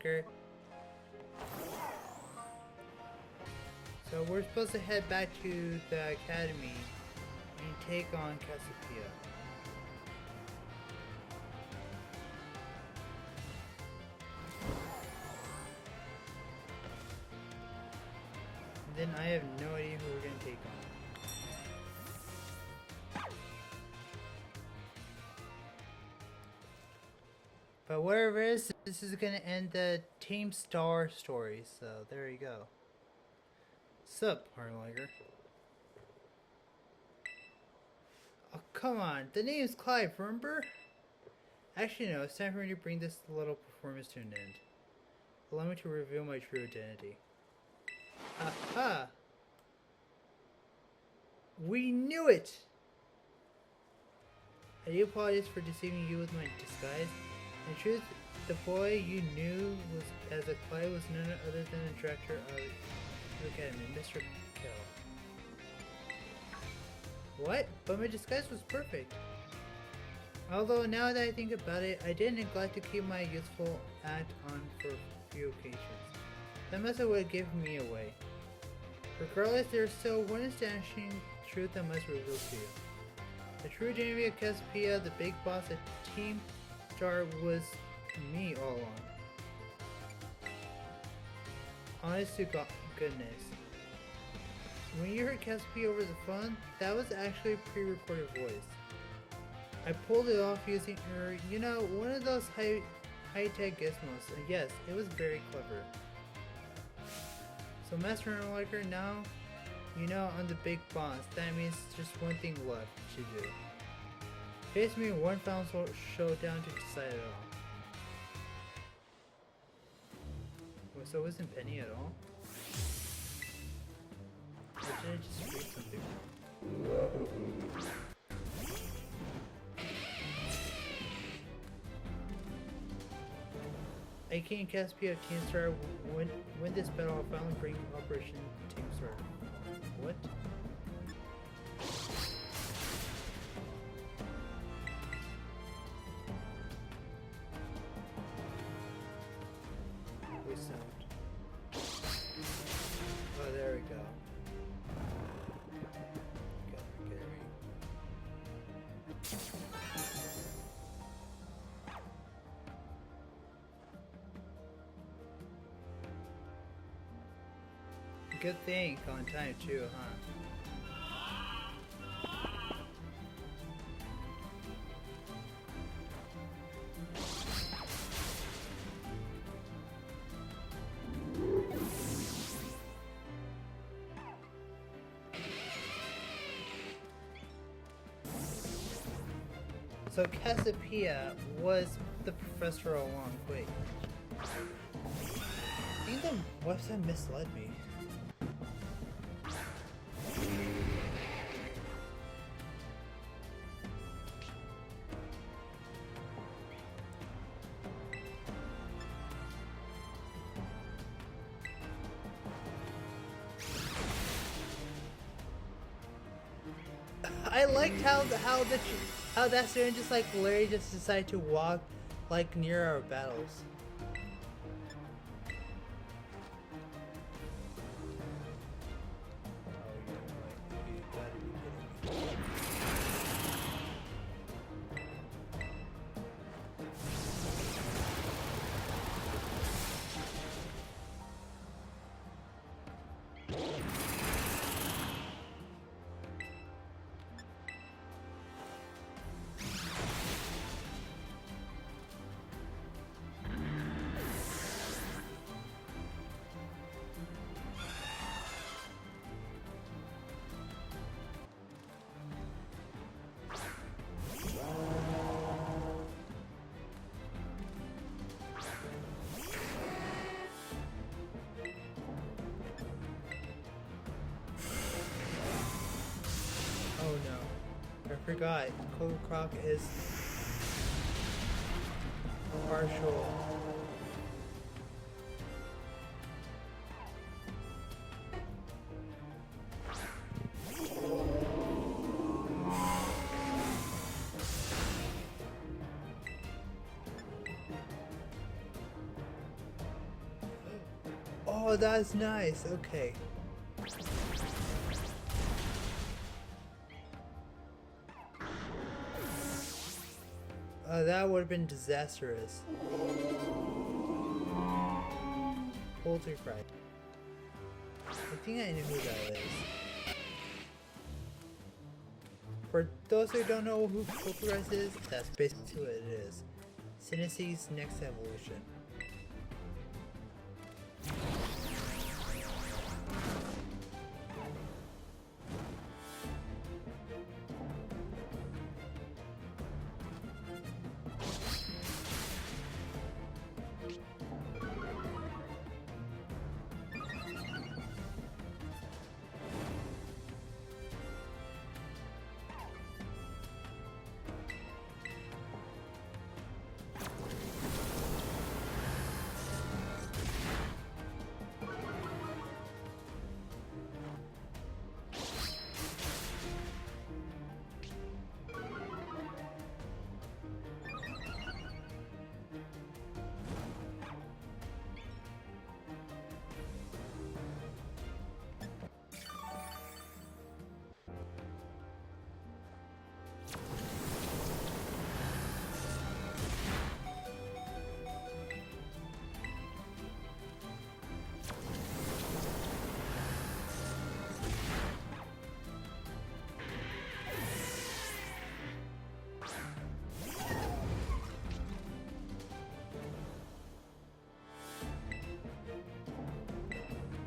Liker. So we're supposed to head back to the academy and take on Cassiopeia. Then I have no idea who we're gonna take on. But whatever it is, this is gonna end the Team Star story, so there you go. Sup, Harliger? Oh, come on, the name's Clive, remember? Actually, no, it's time for me to bring this little performance to an end. Allow me to reveal my true identity. Aha! We knew it! I do apologize for deceiving you with my disguise. In truth, the boy you knew was as a Clive was none other than the director of the academy, Mr. Kell. What? But my disguise was perfect. Although now that I think about it, I did neglect to keep my youthful act on for a few occasions. That must have would give me away. Regardless, there's still one astonishing truth I must reveal to you. The true identity of Cassiopeia, the big boss of Team Star, was me all along. Honest to goodness. When you heard Cassiopeia over the phone, that was actually a pre-recorded voice. I pulled it off using her, you know, one of those high-tech gizmos. Yes, it was very clever. So Master Liker, now you know I'm the big boss. That means just one thing left to do. Face me in one final showdown to decide it all. Well, so wasn't Penny at all? Or did I just read something wrong? AK and Cassiopeia of Team Star win this battle. I'll finally bring Operation Team Star. What? Voice sound. Oh, there we go. Get it. Good thing on time too, huh? So Cassiopeia was the professor all along. Wait. I think the website misled me. I liked how that student just like literally just decided to walk like near our battles. Oh no, I forgot. Cold Croc is partial. Oh, that's nice. Okay. That would have been disastrous. Poultry fry. I think I know who that is. For those who don't know who Poultry Rice is, that's basically what it is. Synesthe's next evolution.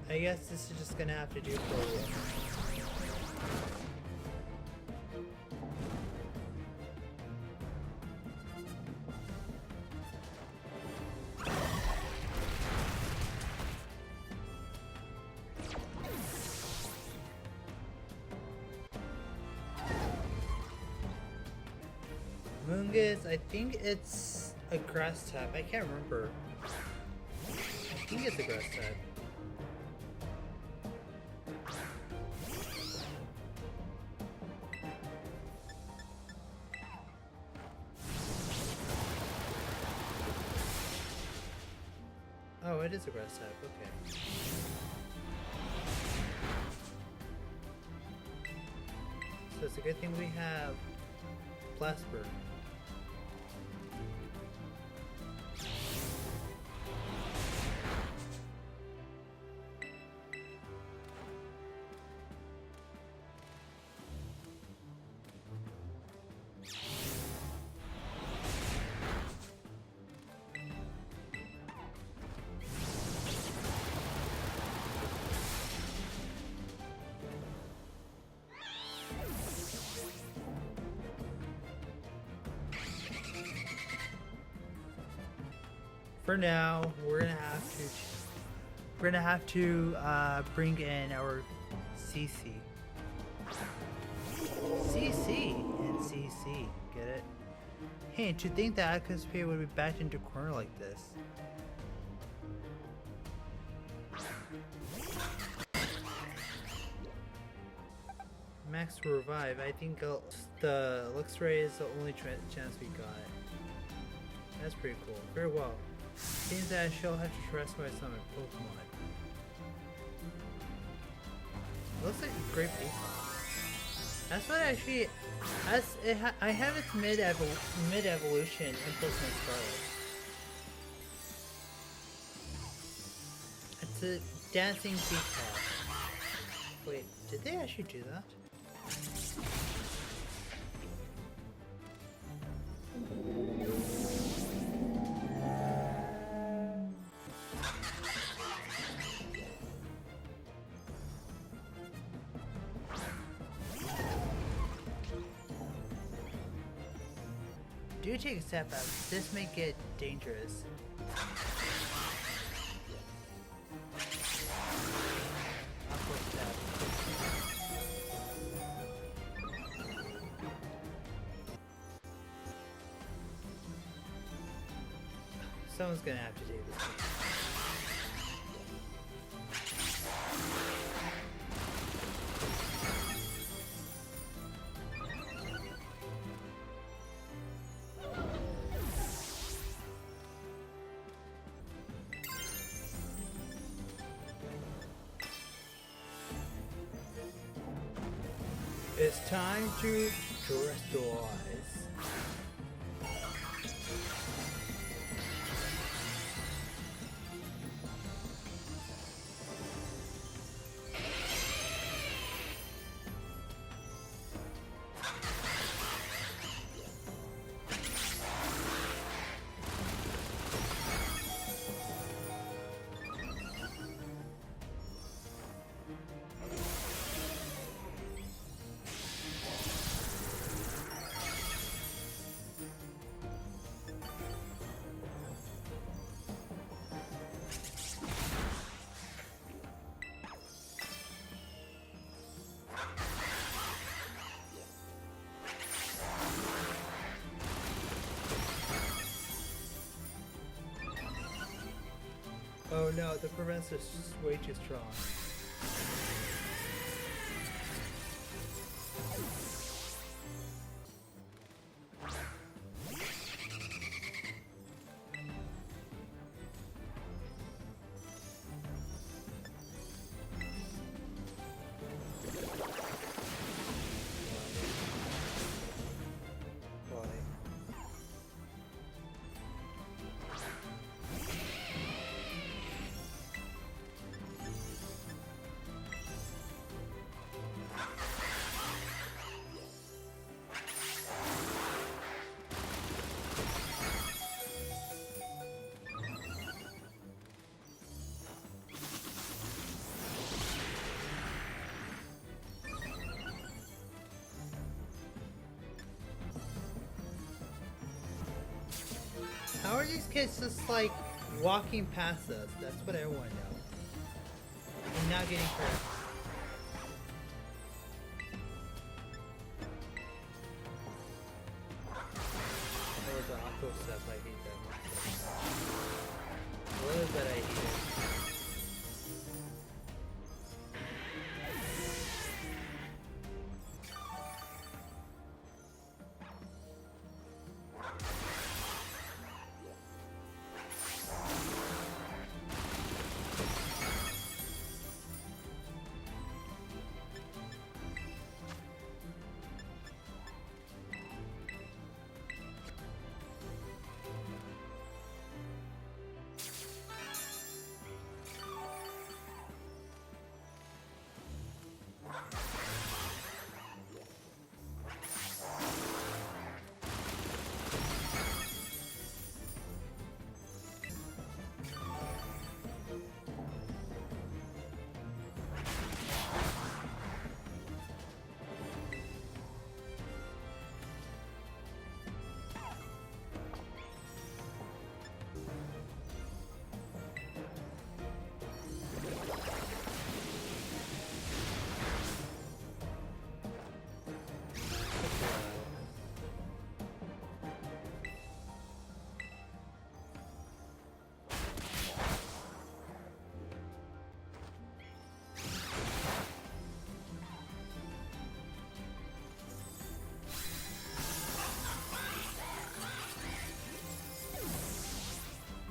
I guess this is just gonna have to do for a while. Moongus, I think it's a grass type. I can't remember. I think it's a grass type. Oh, it is a grass type, okay. So it's a good thing we have Blastburn. For now, we're gonna have to bring in our CC. CC and CC, get it? Hey, to think that Akaspe would be backed into a corner like this. Max revive. I think the Luxray is the only chance we got. That's pretty cool. Very well. Seems that I shall have to trust my summon Pokemon. Looks like a great defense. That's what actually, I have its mid evolution in Pokemon Scarlet. It's a dancing peacock. Wait, did they actually do that? Do take a step back. This may get dangerous. Someone's gonna have to do this. It's time to trust your eyes. Oh no, the professor's just way too strong. How are these kids just like walking past us? That's what I want to know. And not getting hurt. Oh, the Aqua stuff, I hate that. A little bit I hate it.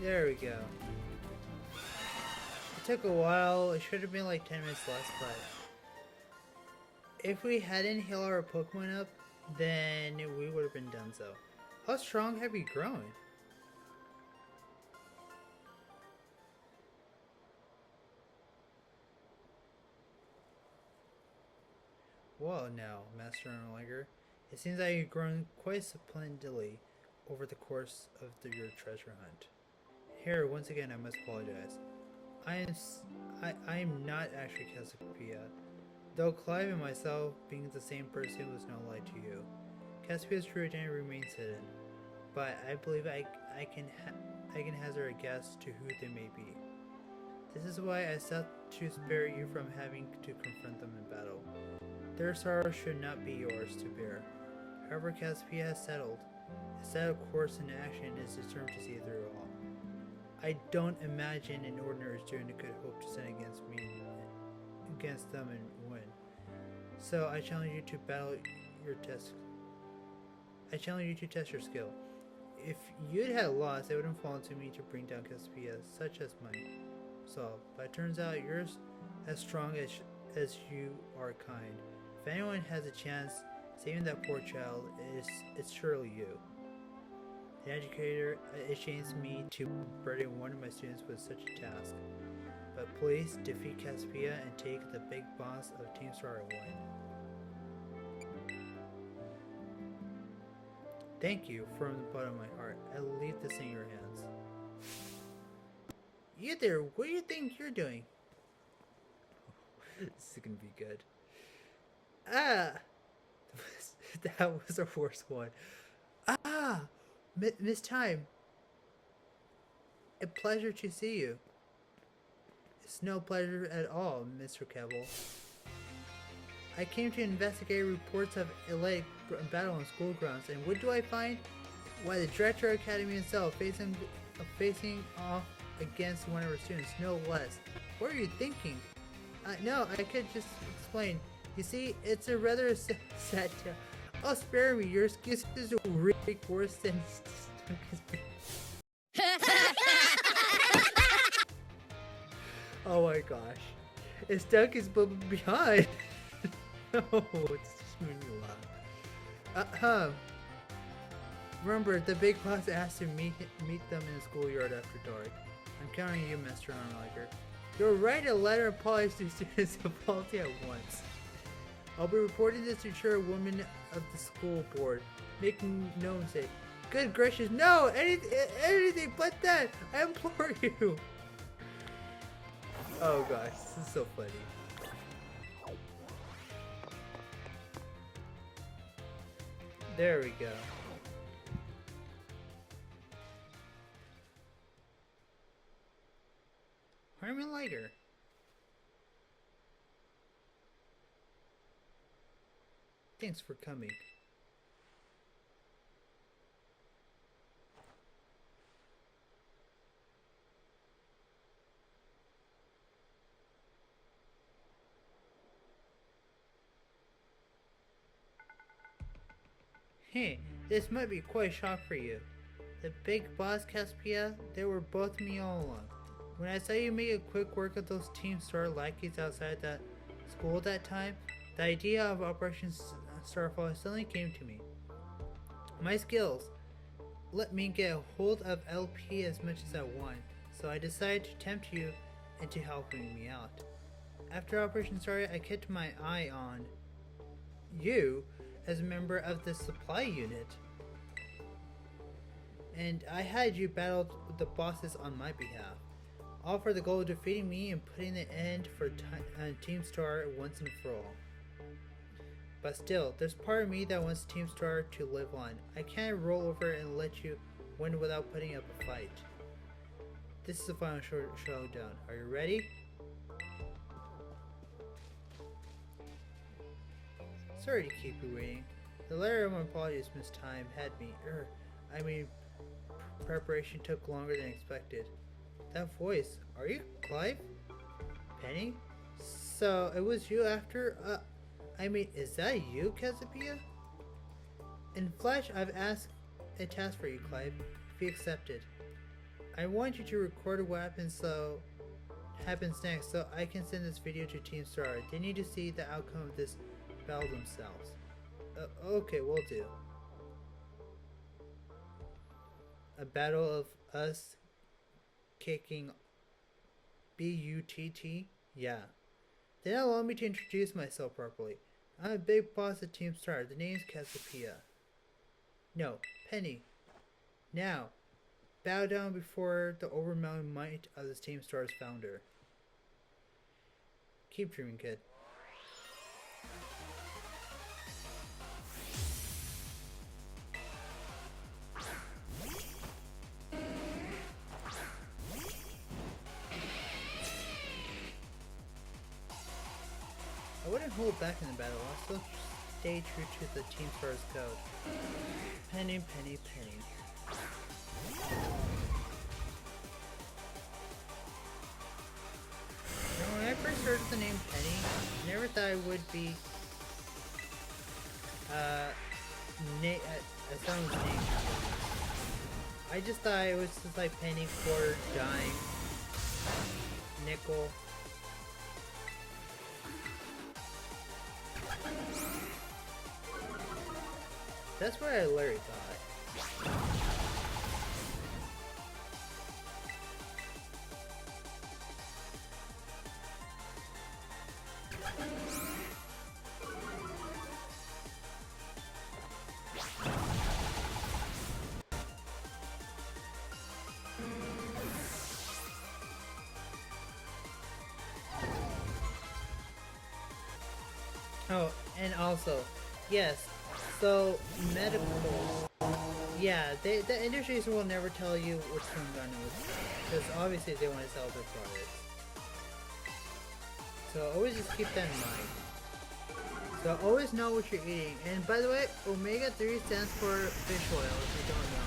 There we go. It took a while. It should have been like 10 minutes less, but if we hadn't healed our Pokemon up, then we would have been done so. How strong have you grown? Well, now, Master Erlanger, it seems that you've grown quite splendidly over the course of your treasure hunt. Here, once again, I must apologize. I am not actually Cassiopeia, though Clive and myself, being the same person, was no lie to you. Cassiopeia's true identity remains hidden, but I believe I can hazard a guess to who they may be. This is why I sought to spare you from having to confront them in battle. Their sorrow should not be yours to bear. However, Cassiopeia has settled. A settled course in action is determined to see it through all. I don't imagine an ordinary student could hope to stand against them and win. So I challenge you to battle your test. I challenge you to test your skill. If you'd had lost, it wouldn't fall to me to bring down Cassiopeia, such as mine. So, but it turns out yours as strong as you are kind. If anyone has a chance saving that poor child, it's surely you. The educator, it shames me to burden one of my students with such a task. But please defeat Caspia and take the big boss of Team Star away. Thank you from the bottom of my heart. I leave this in your hands. You there, what do you think you're doing? This is gonna be good. Ah! That was the worst one. Ah! Miss Time. A pleasure to see you. It's no pleasure at all, Mr. Keble. I came to investigate reports of elite battle on school grounds, and what do I find? Why, the Director Academy himself facing off against one of our students, no less. What are you thinking? No, I could just explain. You see, it's a rather sad tale. Oh, spare me. Your excuses are really worse than Oh my gosh. It's stuck his bubble behind. No, it's just making me laugh. Remember, the big boss asked to meet them in the schoolyard after dark. I'm counting you, Mr. Unliker. You'll write a letter of apology to students apology at once. I'll be reporting this to chairwoman of the school board. Making no mistake. Good gracious, no! Anything but that! I implore you! Oh gosh, this is so funny. There we go. Harmon Lighter. Thanks for coming. Hey, this might be quite a shock for you. The big boss Caspia, they were both me all along. When I saw you make a quick work of those Team Star lackeys outside that school that time, the idea of Operation Starfall suddenly came to me. My skills let me get a hold of LP as much as I want, so I decided to tempt you into helping me out. After Operation started, I kept my eye on you as a member of the supply unit, and I had you battle the bosses on my behalf, all for the goal of defeating me and putting an end for Team Star once and for all. But still, there's part of me that wants Team Star to live on. I can't roll over and let you win without putting up a fight. This is the final showdown. Are you ready? Sorry to keep you waiting. The letter of my apologies, Miss Time, had me. Preparation took longer than expected. That voice, are you Clive? Penny? So it was you after? Is that you, Cassiopeia? In Flash, I've asked a task for you, Clive. If you accepted, I want you to record what happens next, so I can send this video to Team Star. They need to see the outcome of this battle themselves. Okay, we'll do. A battle of us kicking B-U-T-T? Yeah. Then allow me to introduce myself properly. I'm a big boss at Team Star. The name's Cassiopeia. No, Penny. Now, bow down before the overwhelming might of this Team Star's founder. Keep dreaming, kid. I wouldn't hold back in the battle. I'll still stay true to the Team Star's code. Penny, penny, penny. Now, when I first heard the name Penny, I never thought it would be a someone's name. I just thought it was just like penny, quarter, dime, nickel. That's what I literally thought. Oh, and also, yes, so medical, yeah, the industries will never tell you which one gun and which gun, because obviously they want to sell their products. So always just keep that in mind. So always know what you're eating. And by the way, omega-3 stands for fish oil, if you don't know.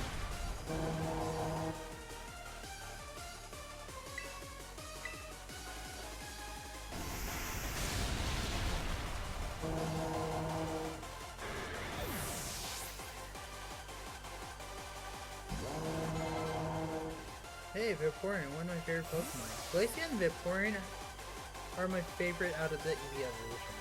Hey, Vaporeon, one of my favorite Pokemon. Glaceon and Vaporeon are my favorite out of the EV evolutions.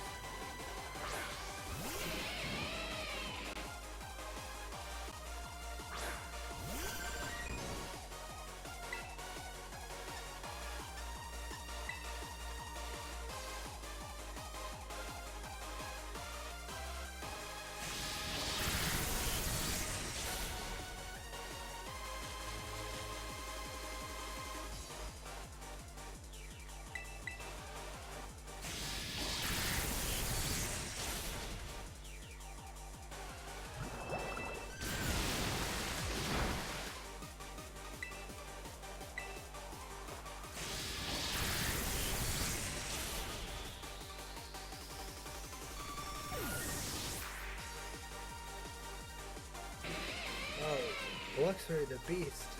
Oh, Luxray the Beast.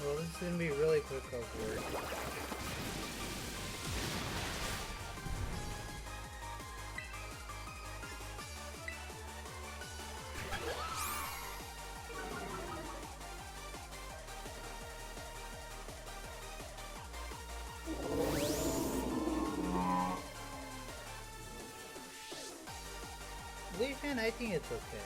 Well, this is gonna be really quick over. Leafan, I think it's okay.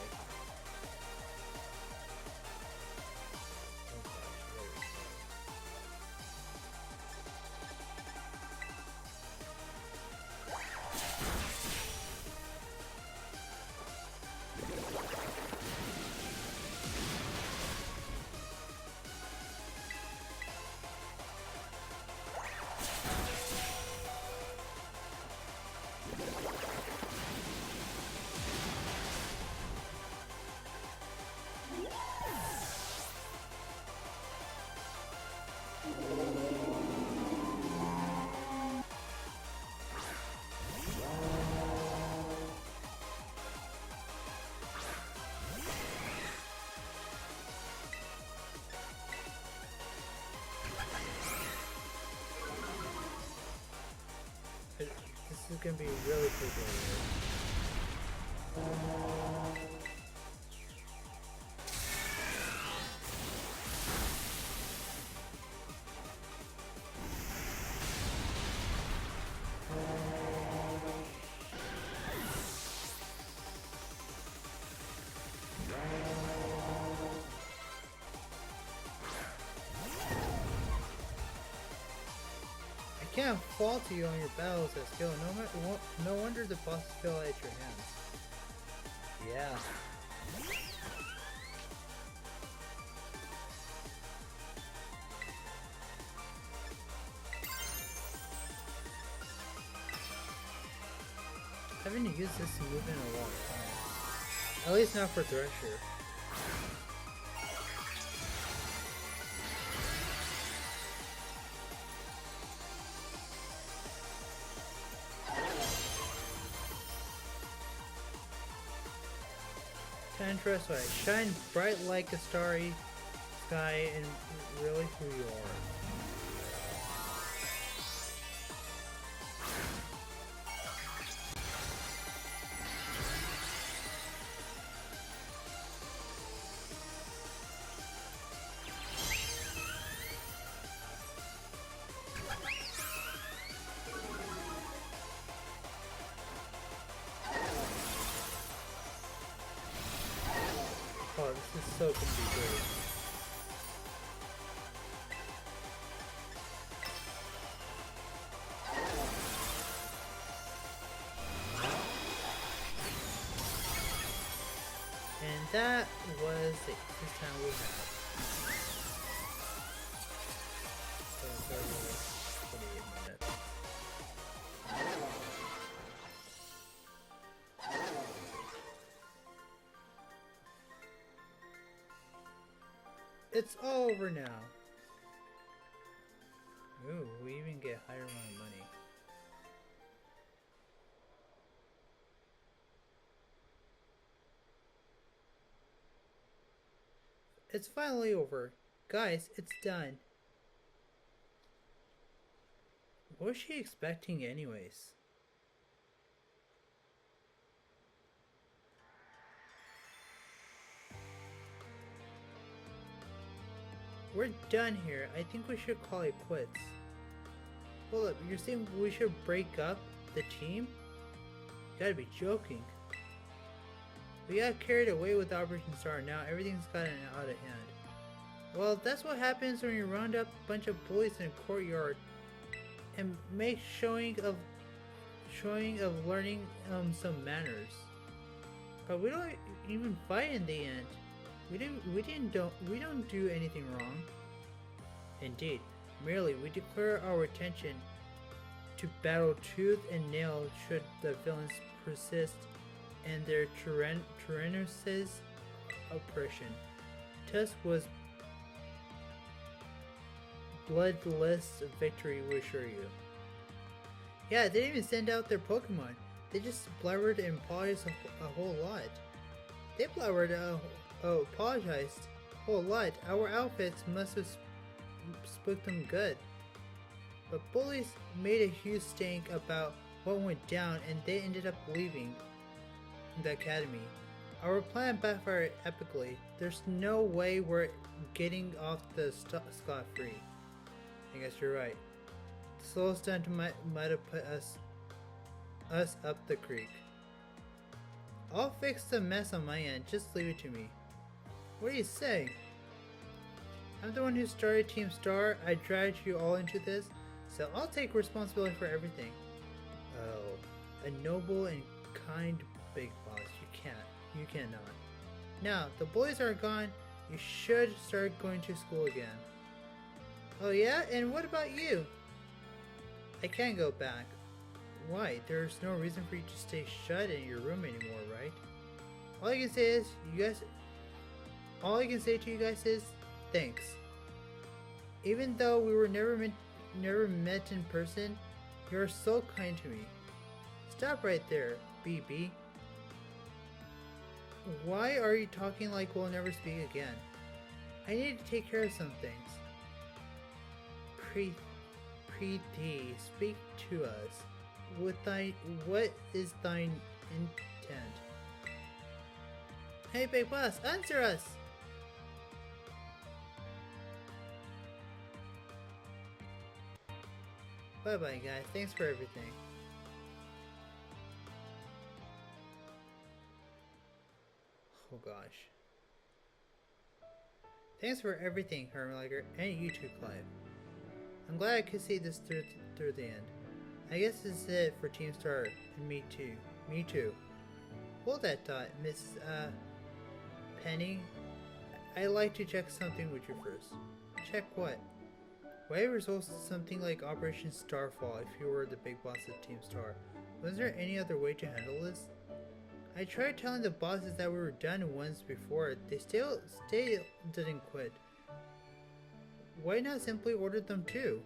This is gonna be really quick over. I can't fault you on your battles at skill. No wonder the bosses fell at your hands. Yeah. I haven't used this move in a long time. At least not for Thresher. Interest, right? Shine bright like a starry sky and really who you are. so gonna be great. And that was the easiest time we had. So 48 minutes. It's all over now. Ooh, we even get higher amount of money. It's finally over. Guys, it's done. What was she expecting anyways? We're done here. I think we should call it quits. Hold up, you're saying we should break up the team? You gotta be joking. We got carried away with Operation Star. Now everything's gotten out of hand. Well, that's what happens when you round up a bunch of bullies in a courtyard and make showing of learning some manners. But we don't even fight in the end. We don't do anything wrong. Indeed, merely we declare our intention to battle tooth and nail should the villains persist in their tyrannous's oppression. Tusk was bloodless victory, we assure you. Yeah, they didn't even send out their Pokemon. They just blubbered and apologized a whole lot. They blubbered apologized a whole lot. Our outfits must have spooked them good. But bullies made a huge stink about what went down and they ended up leaving the academy. Our plan backfired epically. There's no way we're getting off the scot-free. I guess you're right. The slow stunt might have put us up the creek. I'll fix the mess on my end. Just leave it to me. What do you say? I'm the one who started Team Star. I dragged you all into this, so I'll take responsibility for everything. Oh, a noble and kind big boss. You cannot. Now, the boys are gone. You should start going to school again. Oh yeah? And what about you? I can't go back. Why? There's no reason for you to stay shut in your room anymore, right? All I can say to you guys is thanks. Even though we were never met in person, you're so kind to me. Stop right there, BB. Why are you talking like we'll never speak again? I need to take care of some things. Preeti, speak to us. What is thine intent? Hey, Big Boss, answer us! Bye-bye, guys. Thanks for everything. Oh, gosh. Thanks for everything, Hermliger, and you too, Clive. I'm glad I could see this through the end. I guess this is it for Team Star, and me too. Me too. Hold that thought, Miss, Penny. I'd like to check something with you first. Check what? Why results something like Operation Starfall if you were the big boss of Team Star? Was there any other way to handle this? I tried telling the bosses that we were done once before. They still didn't quit. Why not simply order them too?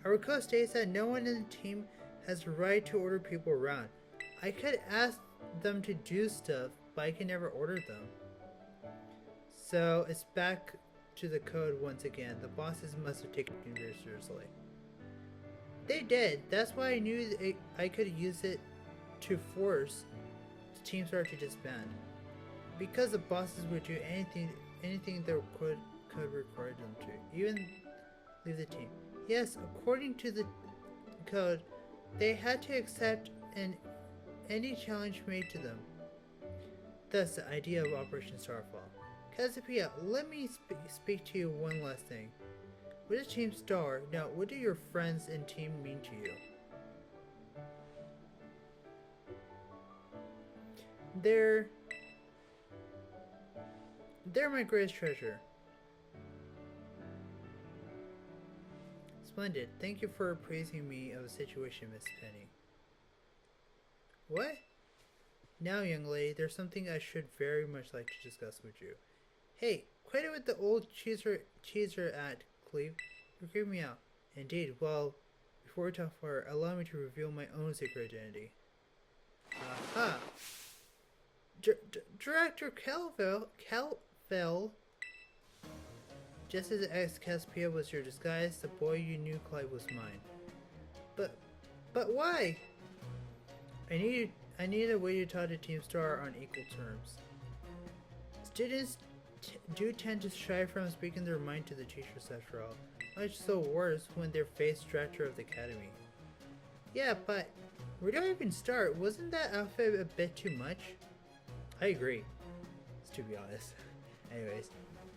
Our code states that no one in the team has the right to order people around. I could ask them to do stuff, but I can never order them. So it's back to the code once again. The bosses must have taken it very seriously. They did. That's why I knew I could use it to force the Team Star to disband. Because the bosses would do anything their code required them to, even leave the team. Yes, according to the code, they had to accept any challenge made to them. Thus, the idea of Operation Starfall. Cassiopeia, let me speak to you one last thing. What is Team Star? Now, what do your friends and team mean to you? They're my greatest treasure. Splendid. Thank you for praising me of the situation, Miss Penny. What? Now, young lady, there's something I should very much like to discuss with you. Hey, quit it with the old cheeser at Cleve. You're creeping me out. Indeed. Well, before we talk further, allow me to reveal my own secret identity. Aha! Director Calvel. Just as ex-Cassiopeia was your disguise, the boy you knew, Clyde, was mine. But why? I needed a way to talk to Team Star on equal terms. Students do tend to shy from speaking their mind to the teachers after all. Much so worse when they're faced director of the academy. Yeah, but where do I even start? Wasn't that outfit a bit too much? I agree, to be honest. Anyways.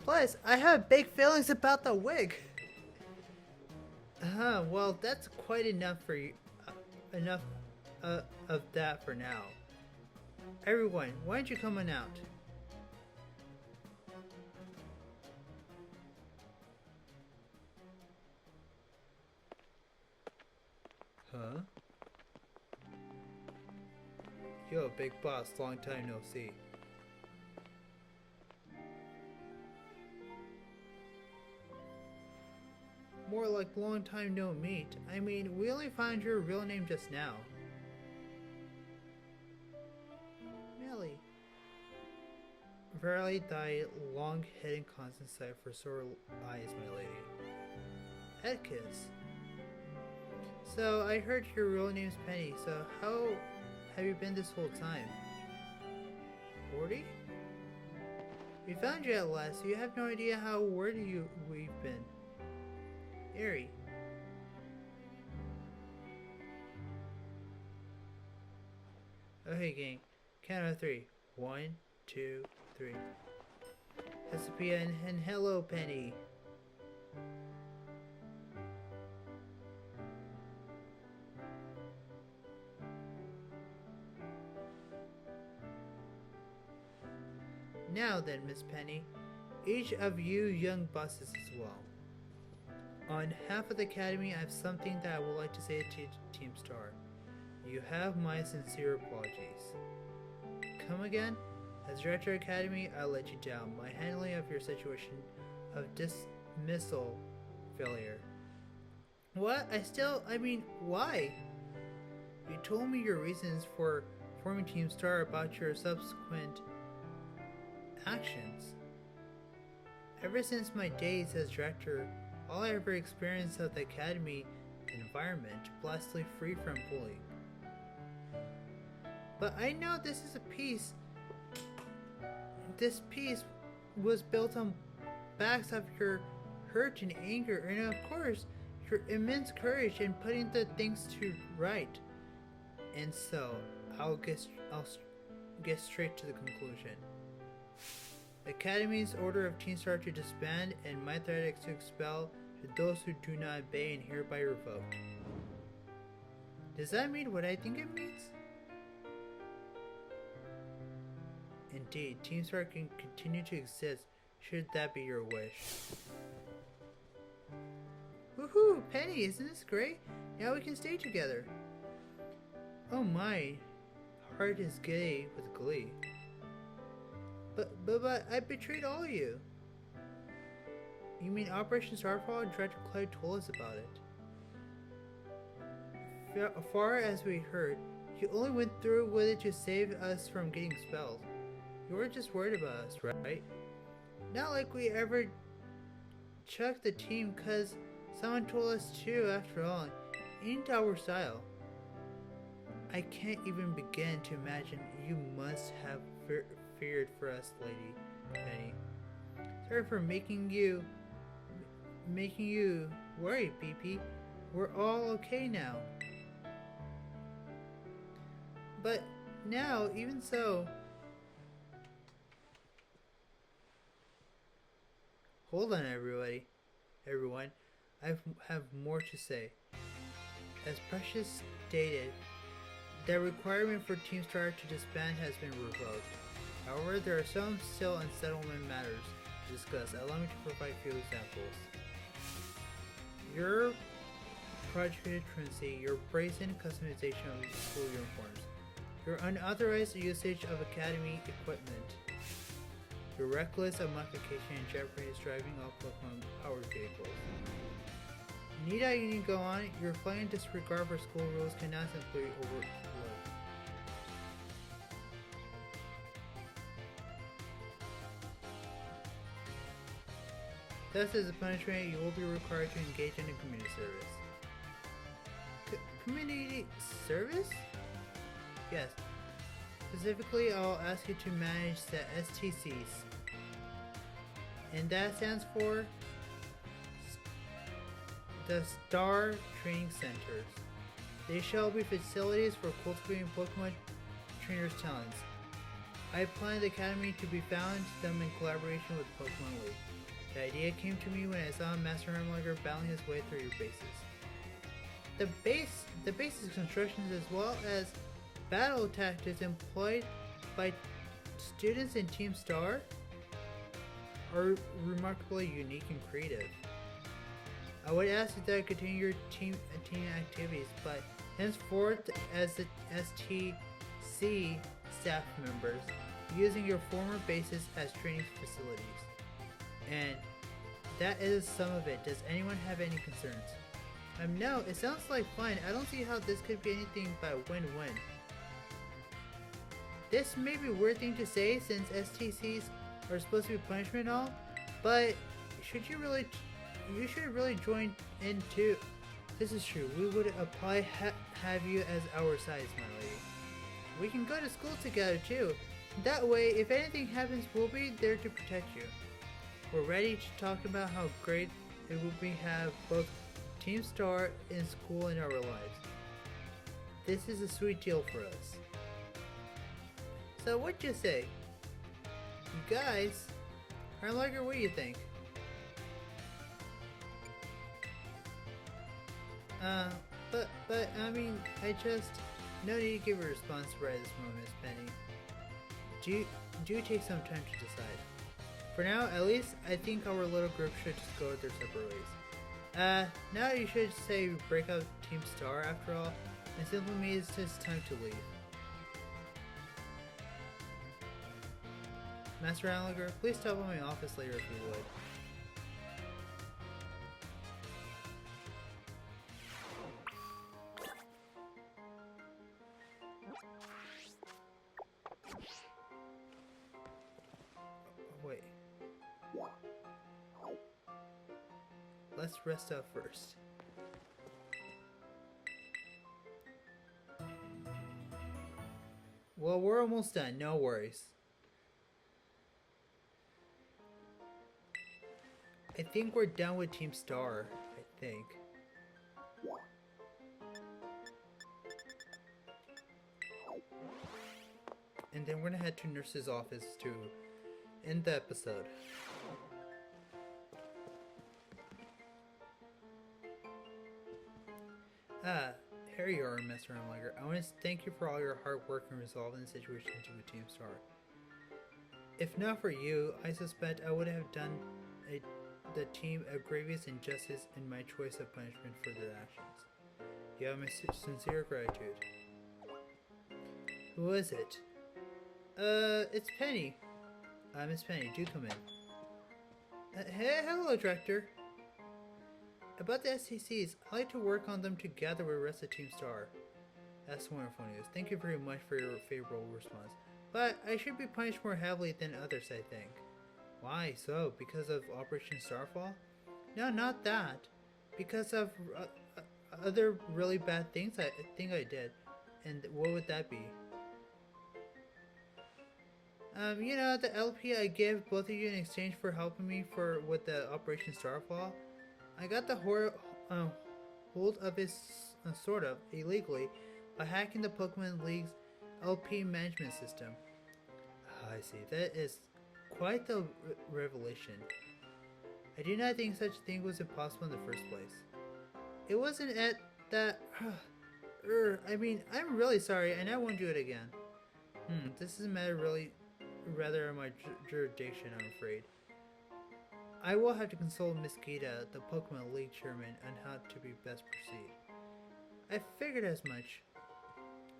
Plus, I have big feelings about the wig. Well, that's quite enough for you. Enough of that for now. Everyone, why don't you come on out? Huh? Yo, big boss, long time no see. More like long time no meet. I mean, we only found your real name just now. Melly. Verily thy long head and constant sight for sore eyes, my lady. Edkis. So, I heard your real name's Penny, so how have you been this whole time? 40? We found you at last, so you have no idea how worried we've been. Airy. Okay, gang. Count of 3. 1, 2, 3. Cassiopeia and hello, Penny. Now then, Miss Penny, each of you young bosses as well. On behalf of the Academy, I have something that I would like to say to Team Star. You have my sincere apologies. Come again? As Director of Academy, I let you down. My handling of your situation of dismissal failure. What? Why? You told me your reasons for forming Team Star about your subsequent actions. Ever since my days as director, all I ever experienced of the academy environment, blessedly free from bullying. But I know this piece was built on backs of your hurt and anger, and of course, your immense courage in putting the things to right. And so, I'll get straight to the conclusion. The Academy's order of Team Star to disband and my threat to expel to those who do not obey and hereby revoked. Does that mean what I think it means? Indeed, Team Star can continue to exist should that be your wish. Woohoo! Penny, isn't this great? Now we can stay together. Oh my, heart is gay with glee. But I betrayed all of you. You mean Operation Starfall? Director Clyde told us about it. Far as we heard, you only went through with it to save us from getting expelled. You were just worried about us, right? Not like we ever chucked the team cause someone told us to, after all. Ain't our style. I can't even begin to imagine you must have feared for us, Lady Penny. Sorry for making you worry, BP. We're all okay now. But now, even so, Hold on, everyone. Have more to say. As Precious stated, the requirement for Team Star to disband has been revoked. However, there are some still unsettlement matters to discuss. Allow me to provide a few examples. Your projected truancy, your brazen customization of school uniforms, your unauthorized usage of academy equipment, your reckless modification and jeopardizing driving off Pokemon powered vehicles. Need I even go on? Your flagrant disregard for school rules cannot simply overlook. Thus, as a punishment, you will be required to engage in a community service. Community service? Yes. Specifically, I'll ask you to manage the STCs. And that stands for the Star Training Centers. They shall be facilities for cultivating Pokemon trainers' talents. I planned the academy to be found them in collaboration with Pokemon League. The idea came to me when I saw Master Hamburger battling his way through your bases. The base's constructions as well as battle tactics employed by students in Team Star are remarkably unique and creative. I would ask you to continue your team activities, but henceforth as the STC staff members, using your former bases as training facilities. And that is some of it. Does anyone have any concerns? No, it sounds like fun. I don't see how this could be anything but win-win. This may be a weird thing to say since STCs are supposed to be punishment and all, but you should really join in too. This is true. We would have you as our size, my lady. We can go to school together too. That way, if anything happens, we'll be there to protect you. We're ready to talk about how great it would be to have both Team Star in school and our lives. This is a sweet deal for us. So what'd you say? You guys, Harlager, what do you think? But I mean, I just no need to give a response right at this moment, Miss Penny. Do take some time to decide. For now, at least, I think our little group should just go their separate ways. Now you should say break up Team Star after all, and simply means it's time to leave. Master Anliger, please stop by my office later if you would. Wait. Let's rest up first. Well, we're almost done, no worries. I think we're done with Team Star, I think. And then we're gonna head to Nurse's office to end the episode. Here you are, Mr. Hamburger. I want to thank you for all your hard work in resolving the situation with Team Star. If not for you, I suspect I would have done the team a grievous injustice in my choice of punishment for their actions. You have my sincere gratitude. Who is it? It's Penny. Miss Penny, do come in. Hello, Director. About the STCs, I like to work on them together with the rest of Team Star. That's wonderful news. Thank you very much for your favorable response. But I should be punished more heavily than others, I think. Why so? Because of Operation Starfall? No, not that. Because of other really bad things I think I did. And what would that be? You know, the LP I gave both of you in exchange for helping me with the Operation Starfall. I got the hold of it sort of illegally by hacking the Pokemon League's LP management system. I see. That is quite the revelation. I do not think such a thing was impossible in the first place. It wasn't at that... I mean, I'm really sorry, and I won't do it again. This is a matter really rather on my jurisdiction, I'm afraid. I will have to consult Miss Gita, the Pokemon League Chairman, on how to be best proceed. I figured as much.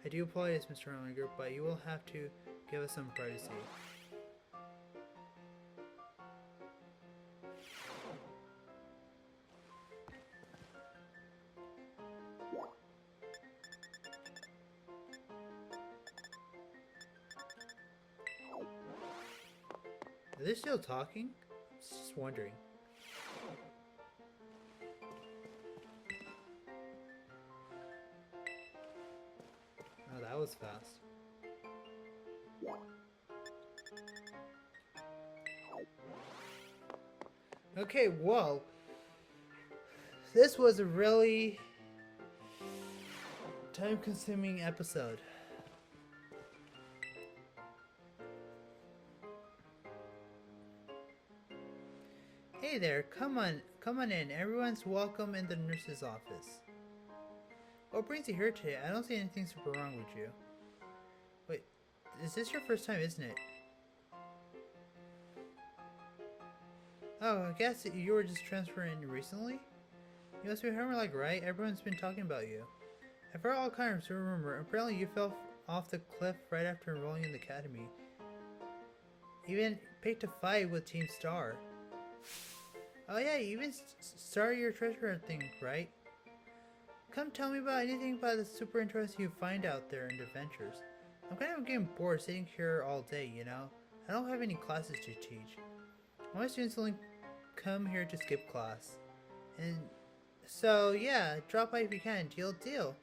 I do apologize, Mr. Erlanger, but you will have to give us some privacy. Are they still talking? I was just wondering. Oh, that was fast. Okay, whoa. This was a really time-consuming episode. Hey there, come on in. Everyone's welcome in the nurse's office. What brings you here today? I don't see anything super wrong with you. Wait, is this your first time, isn't it? Oh, I guess you were just transferring recently? You must be Homer, like, right? Everyone's been talking about you. I've heard all kinds of rumors. Apparently you fell off the cliff right after enrolling in the academy. Even picked a fight with Team Star. Oh yeah, you even started your treasure hunt thing, right? Come tell me about anything about the super interesting you find out there in the adventures. I'm kind of getting bored sitting here all day, you know? I don't have any classes to teach. All my students only come here to skip class. And so yeah, drop by if you can. Deal.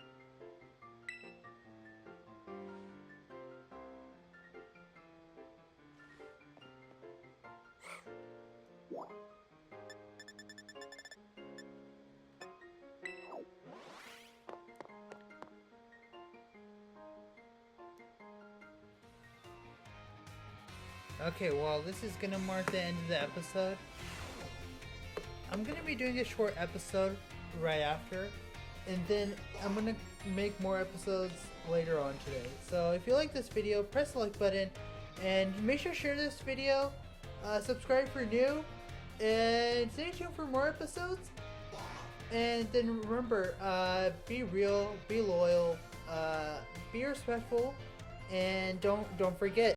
Okay, well, this is gonna mark the end of the episode. I'm gonna be doing a short episode right after, and then I'm gonna make more episodes later on today. So if you like this video, press the like button, and make sure to share this video, subscribe for new, and stay tuned for more episodes. And then remember, be real, be loyal, be respectful, and don't forget,